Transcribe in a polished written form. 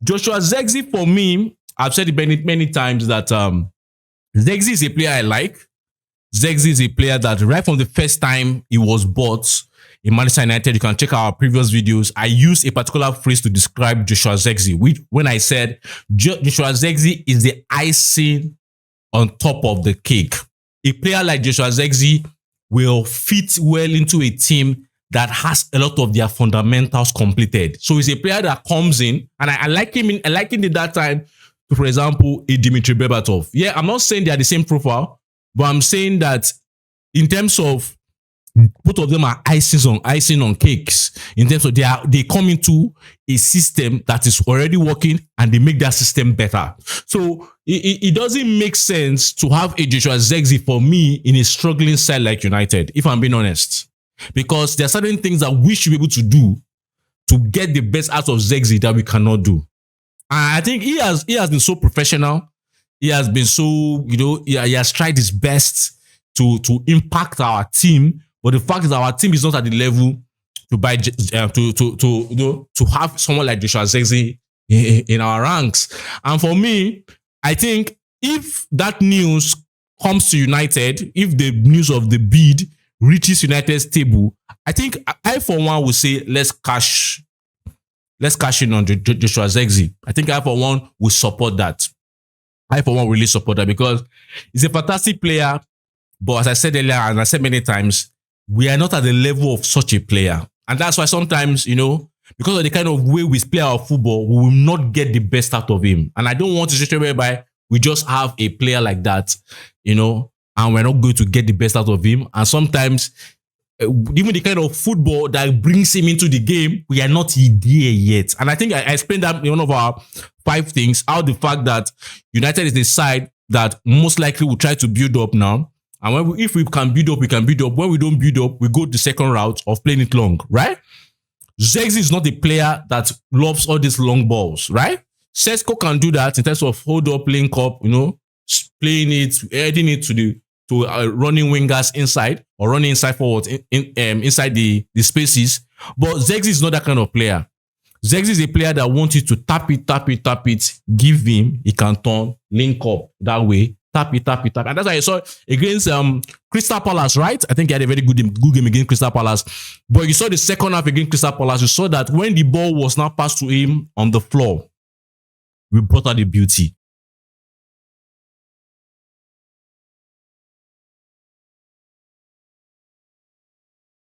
Joshua Zirkee, for me, I've said it many times that Zirkee is a player I like. Zirkee is a player that right from the first time he was bought in Manchester United, you can check our previous videos. I used a particular phrase to describe Joshua Zirkee, which when I said Joshua Zirkee is the icing on top of the cake. A player like Joshua Zirkee will fit well into a team that has a lot of their fundamentals completed. So he's a player that comes in, and I like him in that time to, for example, a Dimitri Berbatov. Yeah, I'm not saying they are the same profile, but I'm saying that in terms of both of them are icing on cakes. In terms of they come into a system that is already working and they make that system better. So it doesn't make sense to have a Joshua Zirkee for me in a struggling side like United, if I'm being honest. Because there are certain things that we should be able to do to get the best out of Zirkee that we cannot do. And I think he has been so professional. He has been so, he has tried his best to impact our team. But the fact is our team is not at the level to buy to have someone like Joshua Zirkee in our ranks. And for me, I think if that news comes to United, if the news of the bid reaches United's table, I think I for one will say let's cash in on Joshua Zirkee. I think I for one will support that. I for one really support that because he's a fantastic player. But as I said earlier, and I said many times, we are not at the level of such a player. And that's why sometimes, because of the kind of way we play our football, we will not get the best out of him. And I don't want a situation whereby we just have a player like that, and we're not going to get the best out of him. And sometimes, even the kind of football that brings him into the game, we are not there yet. And I think I explained that in one of our 5 things, how the fact that United is the side that most likely will try to build up now. And if we can build up, we can build up. When we don't build up, we go the second route of playing it long, right? Zirkee is not a player that loves all these long balls, right? Sesko can do that in terms of hold up, link up, playing it, adding it to running wingers inside or running inside forward inside the spaces. But Zirkee is not that kind of player. Zirkee is a player that wants you to tap it, give him, he can turn, link up that way. Tap it. And that's why I saw against Crystal Palace, right? I think he had a very good game against Crystal Palace. But you saw the second half against Crystal Palace, you saw that when the ball was now passed to him on the floor, we brought out the beauty.